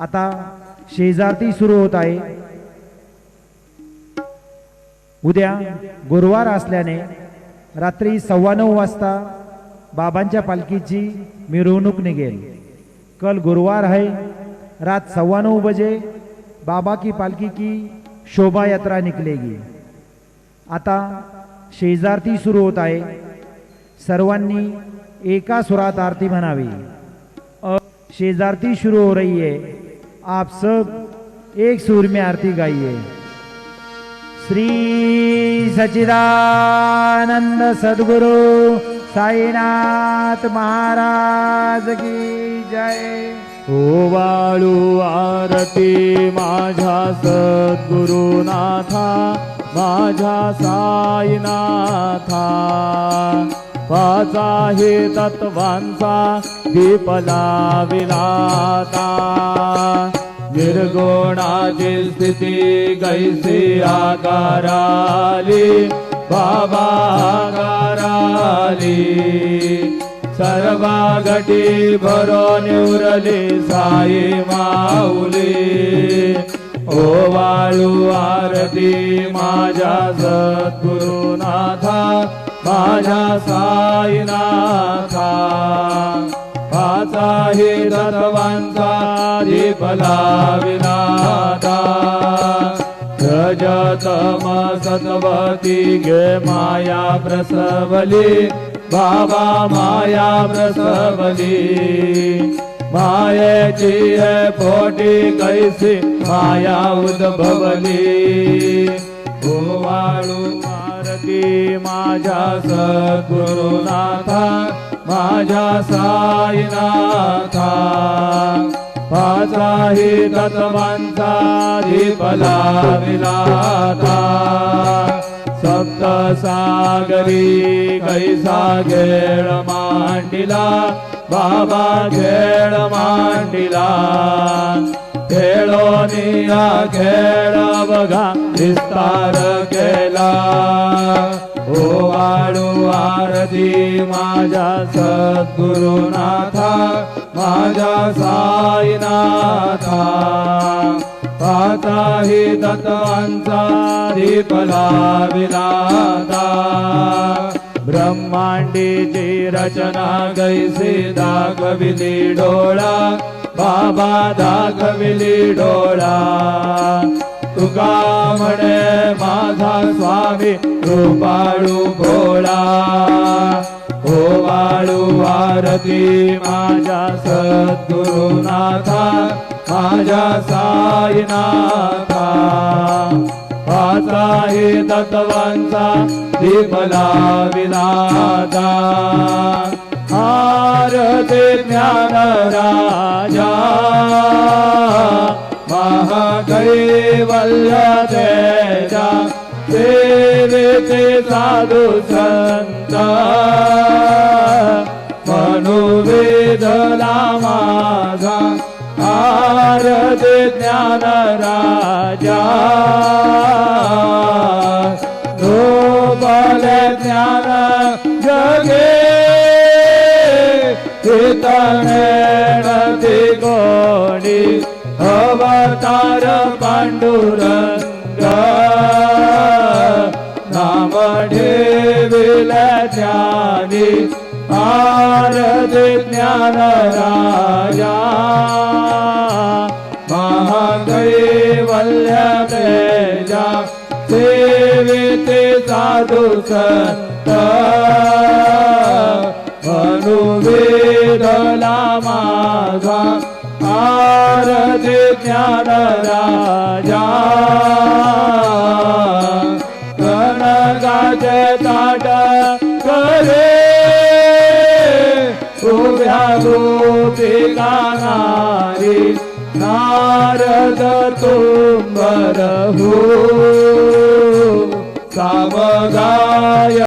आता शेजारती सुरू होत आहे। उद्या गुरुवार असल्याने रात्री 9:15 वाजता बाबांच्या पालखीची मिरवणूक निघेल। कल गुरुवार है, रात 9:15 बजे बाबा की पालकी की शोभा यात्रा निकलेगी। आता शेजारती सुरू होत आहे। सर्वांनी एका सुरात आरती म्हणावी। शेजारती शुरू हो रही है, आप सब एक सुर में आरती गाइए। श्री सच्चिदानंद सद्गुरु साईनाथ महाराज की जय। ओवाळू आरती माझ्या सद्गुरुनाथा, माझ्या साईनाथा। पाचाही तत्वांचा दीप लाविलाता, निर्गुणाची स्थिती कैसी आकाराली, बाबा आकाराली। सर्वा घटी भरून उरली साई माऊली। ओवाळू आरती माझ्या सद्गुरुनाथा, माझ्या साईनाथा। पाचाही तत्वांचा दीप लाविलाता, रजतम सत्वती गे माया प्रसवली, बाबा माया प्रसवली। मायेची है पोटी कैसी माया उद्भवली। ओवाळू आरती माझ्या सद्गुरुनाथा, माझ्या साईनाथा। पाचाही तत्वांचा दीप लाविलाता, सप्त सागरी कैसा घेळ मांडिला, बाबा घेळ मांडिला। खेळोनिया खेळ बघा विस्तार केला। ओवाळू आरती माझ्या सद्गुरुनाथा, माझ्या साईनाथा। पाचाही तत्वांचा दीप लाविलाता, ब्रह्मांडीची रचना कैसी दाखविली डोळा, बाबा दाखविली डोळा। तुका म्हणे माझा स्वामी कृपाळू भोळा। ओवाळू आरती माझ्या सद्गुरुनाथा, माझ्या साईनाथा। पाचाही तत्वांचा दीप लाविलाता, आरती ज्ञान राजा महाकैवल्य तेजा। सेविते साधू संत मनोवेदना माझा। आरती ज्ञान राजा गोपाल ज्ञान जगे। चितनेणती कोणी अवतार पांडुरंग। नाम ठेविल ज्ञानी आरती ज्ञान राजा। महाकैवल्य तेजा सेविते साधू संत मनोवेदना माझा। आरती ज्ञान राजा कनकाचे ताट करे उभ्या गोपिका नारी। नारद तुंबर हो सामगा